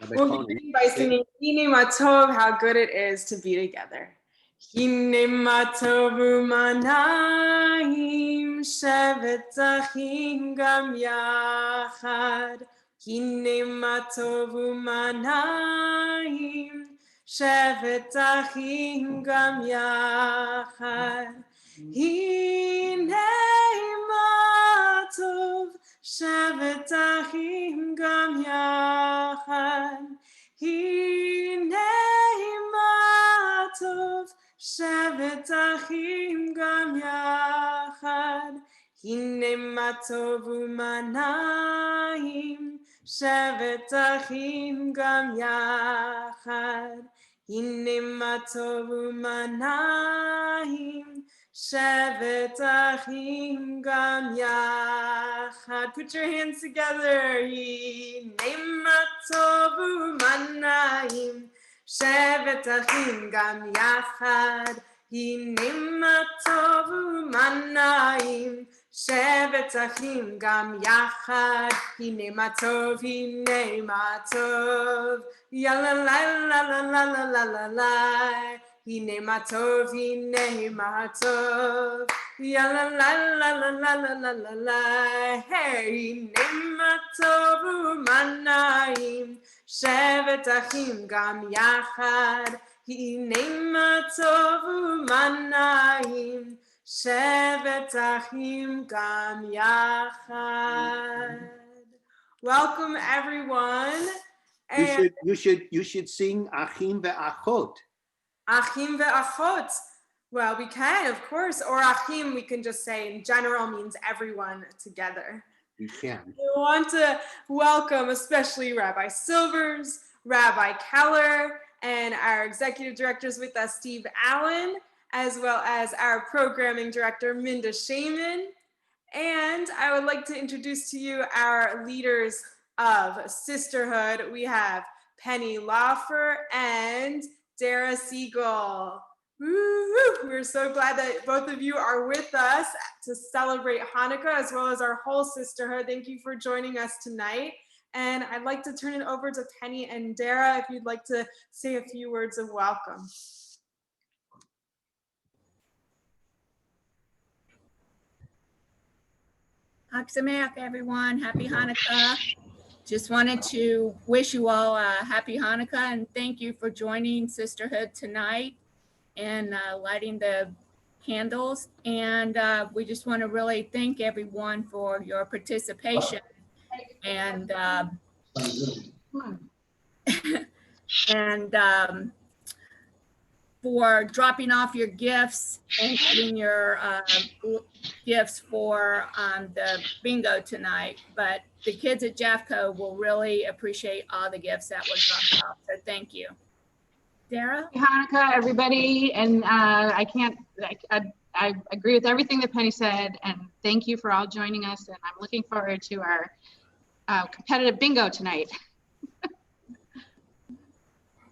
We'll begin by singing Hine Matov, how good it is to be together. Hine Matov u'manayim, shevet achim gam yachad. Hine Matov u'manayim, shevet achim gam yachad. Hine Matov, shevet achim gam yachad. Hinei matov, shevet achim gam yachad. Hinei matov u'manayim, shevet achim gam yachad. Hinei matov u'manayim, shevet achim gam yachad. Put your hands together. Hinei matov u'manayim, shevet achim gam yachad. Hinei matov u'manayim, shevet achim gam yachad. Hinei matov, ya la la la la la la la la la. Hinei matov, ya la la la la la la la la la. Hey, hinei matov u'manayim, shevet achim gam yachad. Hinei matov u'manayim, shevet achim gam yachad. Welcome, everyone. You should sing Achim ve'achot. Achim ve'achot. Well, we can, of course, or Achim, we can just say in general means everyone together. We can. We want to welcome especially Rabbi Silvers, Rabbi Keller, and our executive directors with us, Steve Allen, as well as our programming director, Minda Shaman. And I would like to introduce to you our leaders of sisterhood. We have Penny Laufer and Dara Siegel. Woo-hoo. We're so glad that both of you are with us to celebrate Hanukkah as well as our whole sisterhood. Thank you for joining us tonight. And I'd like to turn it over to Penny and Dara if you'd like to say a few words of welcome. Chag Sameach, everyone. Happy Hanukkah. Just wanted to wish you all a happy Hanukkah and thank you for joining Sisterhood tonight and lighting the candles. And we just want to really thank everyone for your participation and for dropping off your gifts and getting your gifts for the bingo tonight. But the kids at Jeffco will really appreciate all the gifts that were dropped off. So thank you. Dara? Happy Hanukkah, everybody. And I agree with everything that Penny said. And thank you for all joining us. And I'm looking forward to our competitive bingo tonight.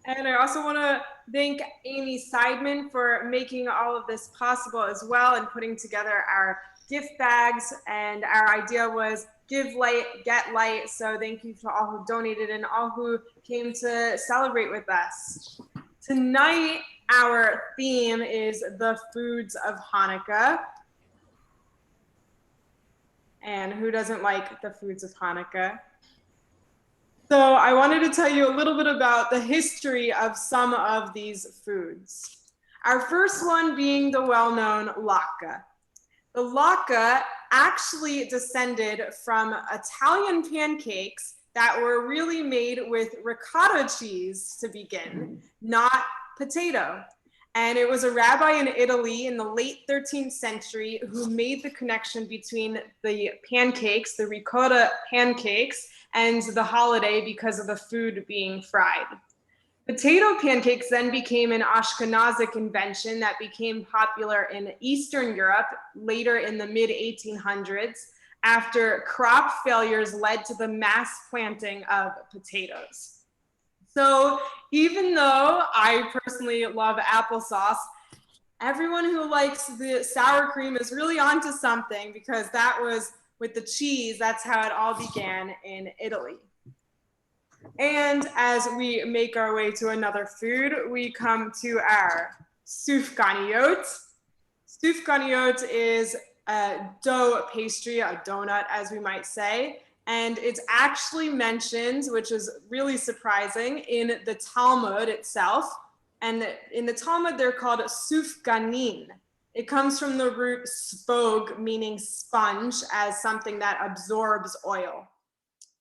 And I also want to thank Amy Seidman for making all of this possible as well and putting together our gift bags. And our idea was give light, get light. So thank you to all who donated and all who came to celebrate with us. Tonight, our theme is the foods of Hanukkah. And who doesn't like the foods of Hanukkah? So I wanted to tell you a little bit about the history of some of these foods. Our first one being the well-known latke. The latke actually descended from Italian pancakes that were really made with ricotta cheese to begin, not potato. And it was a rabbi in Italy in the late 13th century who made the connection between the pancakes, the ricotta pancakes, and the holiday because of the food being fried. Potato pancakes then became an Ashkenazic invention that became popular in Eastern Europe later in the mid-1800s after crop failures led to the mass planting of potatoes. So even though I personally love applesauce, everyone who likes the sour cream is really onto something because that was with the cheese, that's how it all began in Italy. And as we make our way to another food, we come to our sufganiyot. Sufganiyot is a dough pastry, a donut, as we might say. And it's actually mentioned, which is really surprising, in the Talmud itself. And in the Talmud, they're called sufganin. It comes from the root sfog, meaning sponge, as something that absorbs oil.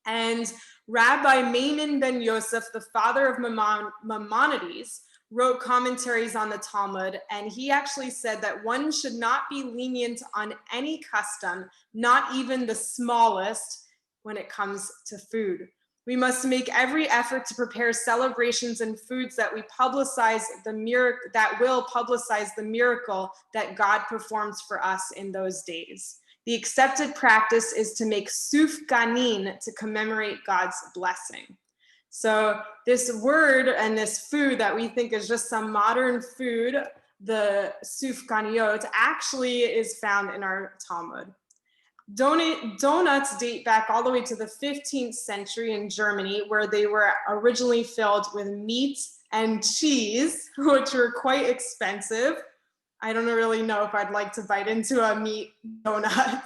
And Rabbi Maimon ben Yosef, the father of Maimonides, wrote commentaries on the Talmud, and he actually said that one should not be lenient on any custom, not even the smallest, when it comes to food. We must make every effort to prepare celebrations and foods that will publicize the miracle that God performs for us in those days. The accepted practice is to make sufganin to commemorate God's blessing. So this word and this food that we think is just some modern food, the sufganiyot, actually is found in our Talmud. Donuts date back all the way to the 15th century in Germany, where they were originally filled with meat and cheese, which were quite expensive. I don't really know if I'd like to bite into a meat donut.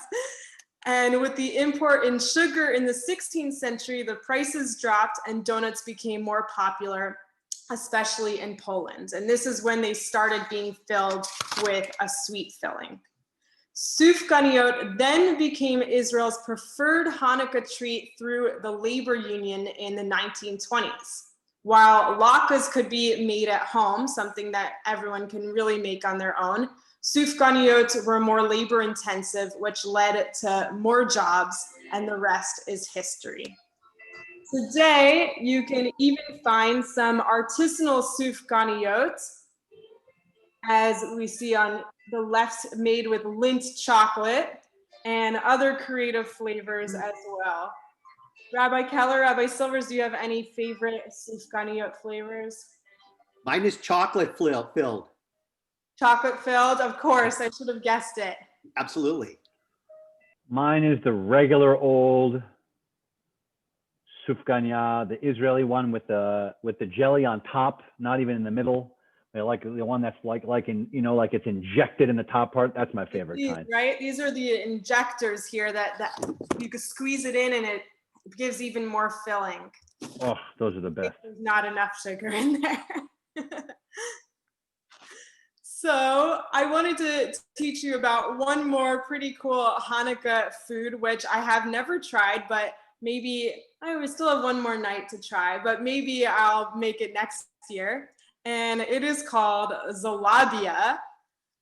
And with the import in sugar in the 16th century, the prices dropped and donuts became more popular, especially in Poland. And this is when they started being filled with a sweet filling. Sufganiyot then became Israel's preferred Hanukkah treat through the labor union in the 1920s. While latkes could be made at home, something that everyone can really make on their own, sufganiyot were more labor intensive, which led to more jobs, and the rest is history. Today, you can even find some artisanal sufganiyot, as we see on the left, made with Lindt chocolate and other creative flavors as well. Rabbi Keller, Rabbi Silvers, do you have any favorite sufganiyot flavors? Mine is chocolate filled. Chocolate filled, of course, I should have guessed it. Absolutely. Mine is the regular old sufgania, the Israeli one with the jelly on top, not even in the middle. I like the one that's like it's injected in the top part. That's my favorite kind. Right? These are the injectors here that you can squeeze it in and it gives even more filling. Oh, those are the best. There's not enough sugar in there. So I wanted to teach you about one more pretty cool Hanukkah food, which I have never tried, but maybe we still have one more night to try, but maybe I'll make it next year. And it is called zalabia.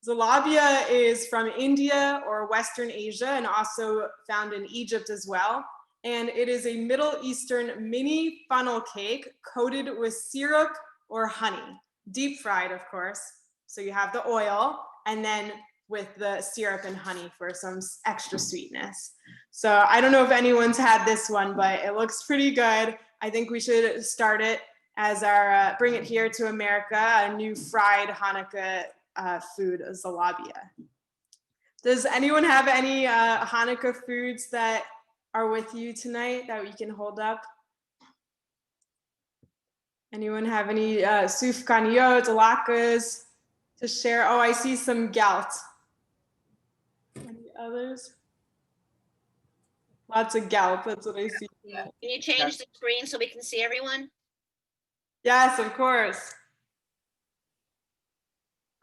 Zalabia is from India or Western Asia and also found in Egypt as well. And it is a Middle Eastern mini funnel cake coated with syrup or honey, deep fried, of course. So you have the oil and then with the syrup and honey for some extra sweetness. So I don't know if anyone's had this one, but it looks pretty good. I think we should start it as our, bring it here to America, a new fried Hanukkah food, zalabia. Does anyone have any Hanukkah foods that are with you tonight that we can hold up? Anyone have any sufganiyot, latkes to share? Oh, I see some gelt. Any others? Lots of gelt, that's what I see. Can you change the screen so we can see everyone? Yes, of course.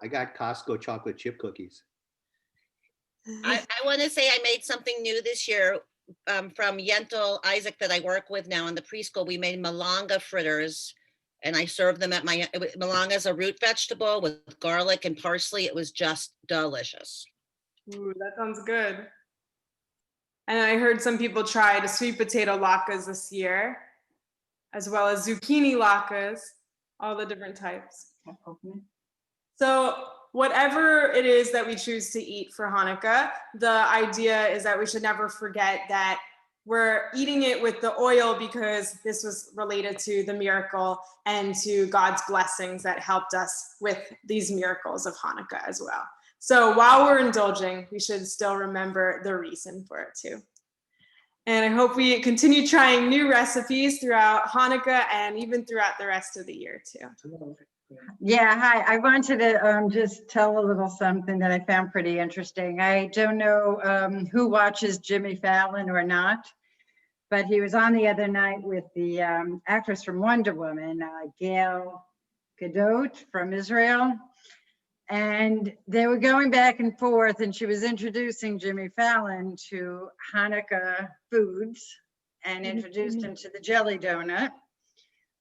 I got Costco chocolate chip cookies. I want to say I made something new this year from Yentl Isaac that I work with now in the preschool. We made malanga fritters and I served them at malanga is a root vegetable with garlic and parsley. It was just delicious. Ooh, that sounds good. And I heard some people tried sweet potato latkes this year, as well as zucchini latkes, all the different types. So whatever it is that we choose to eat for Hanukkah, the idea is that we should never forget that we're eating it with the oil because this was related to the miracle and to God's blessings that helped us with these miracles of Hanukkah as well. So while we're indulging, we should still remember the reason for it too. And I hope we continue trying new recipes throughout Hanukkah and even throughout the rest of the year too. Yeah, hi. I wanted to just tell a little something that I found pretty interesting. I don't know who watches Jimmy Fallon or not, but he was on the other night with the actress from Wonder Woman, Gal Gadot from Israel. And they were going back and forth, and she was introducing Jimmy Fallon to Hanukkah foods and introduced him to the jelly donut,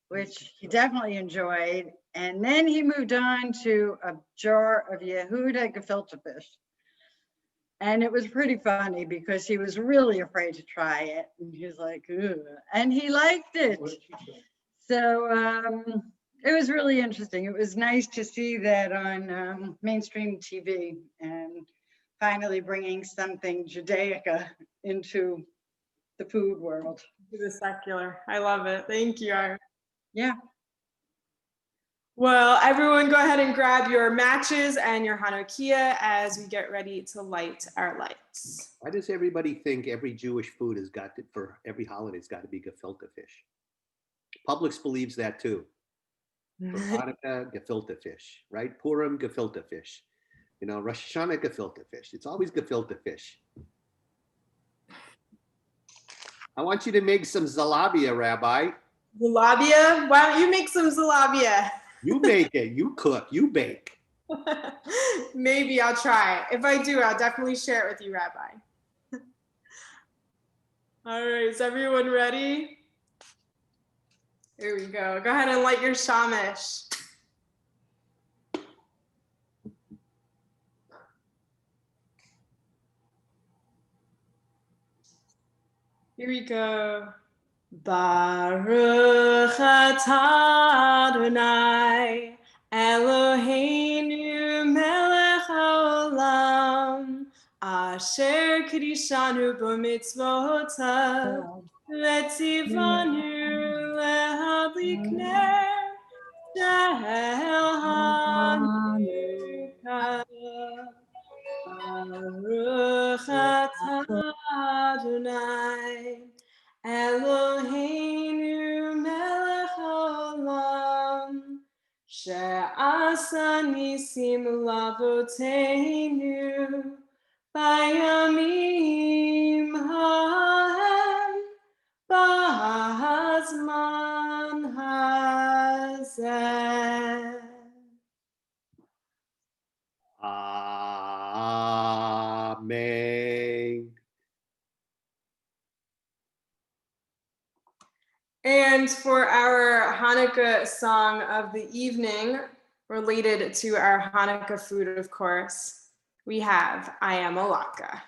which he definitely enjoyed. And then he moved on to a jar of Yehuda gefilte fish. And it was pretty funny because he was really afraid to try it. And he was like, ugh. And he liked it. So it was really interesting. It was nice to see that on mainstream TV and finally bringing something Judaica into the food world. The secular. I love it. Thank you, Ira. Yeah. Well, everyone go ahead and grab your matches and your Hanukkah as we get ready to light our lights. Why does everybody think every Jewish food has got to, for every holiday, it's got to be gefilte fish? Publix believes that too. For Hanukkah, gefilte fish, right? Purim, gefilte fish. You know, Rosh Hashanah, gefilte fish. It's always gefilte fish. I want you to make some zalabia, Rabbi. Zalabia? Why don't you make some zalabia? You make it, you cook, you bake. Maybe I'll try. If I do, I'll definitely share it with you, Rabbi. All right, is everyone ready? Here we go. Go ahead and light your shamash. Here we go. Baruch atah Adonai Eloheinu melech haolam asher kedishanu b'mitzvotav v'tzivanu lehadlik ner shel Hanukkah. Baruch atah Adonai Eloheinu melech haolam she'asa nisim lavoteinu bayamim hahem b'hazman hazeh. Amen. And for our Hanukkah song of the evening, related to our Hanukkah food, of course, we have I Am a Laka.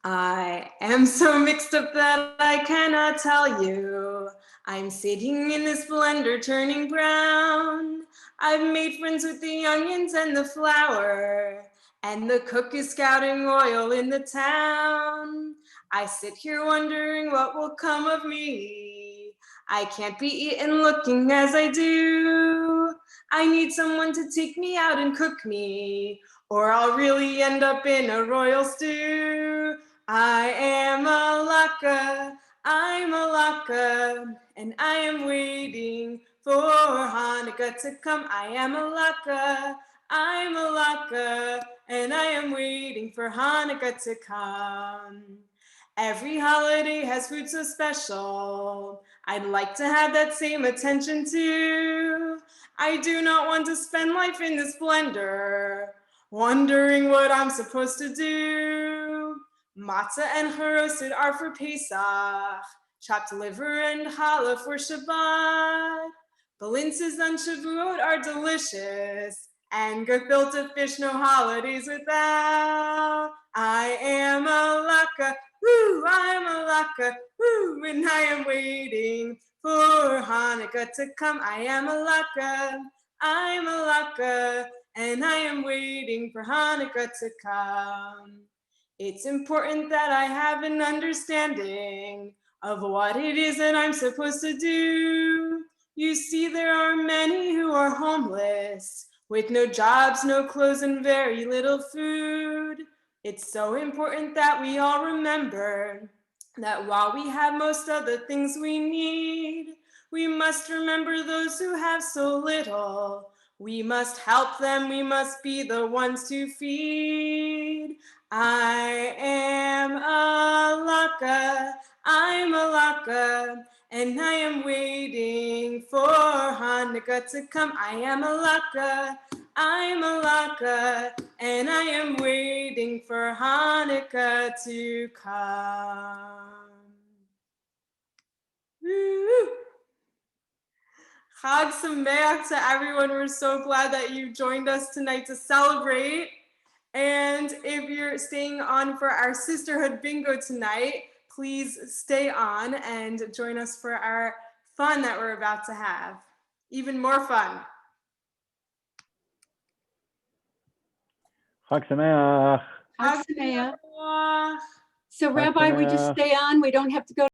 I am so mixed up that I cannot tell you. I'm sitting in this blender turning brown. I've made friends with the onions and the flour, and the cook is scouting oil in the town. I sit here wondering what will come of me. I can't be eaten looking as I do. I need someone to take me out and cook me, or I'll really end up in a royal stew. I am a laka, I'm a laka, and I am waiting for Hanukkah to come. I am a laka, I'm a laka, and I am waiting for Hanukkah to come. Every holiday has food so special. I'd like to have that same attention too. I do not want to spend life in this blender, wondering what I'm supposed to do. Matzah and charoset are for Pesach, chopped liver and challah for Shabbat. Balinces on Shavuot are delicious, and gefilte fish no holidays without. I am a laka, woo, I am a laka, woo, and I am waiting for Hanukkah to come. I am a laka, I'm a laka, and I am waiting for Hanukkah to come. It's important that I have an understanding of what it is that I'm supposed to do. You see, there are many who are homeless, with no jobs, no clothes, and very little food. It's so important that we all remember that while we have most of the things we need, we must remember those who have so little. We must help them. We must be the ones to feed. I am a laka. I'm a laka. And I am waiting for Hanukkah to come. I am a laka. I'm a laka. And I am waiting for Hanukkah to come. Woo! Chag Sameach to everyone. We're so glad that you joined us tonight to celebrate. And if you're staying on for our sisterhood bingo tonight, please stay on and join us for our fun that we're about to have. Even more fun. Chag Sameach. Chag Sameach. Sameach. So Rabbi, we just Sameach. stay on. We don't have to go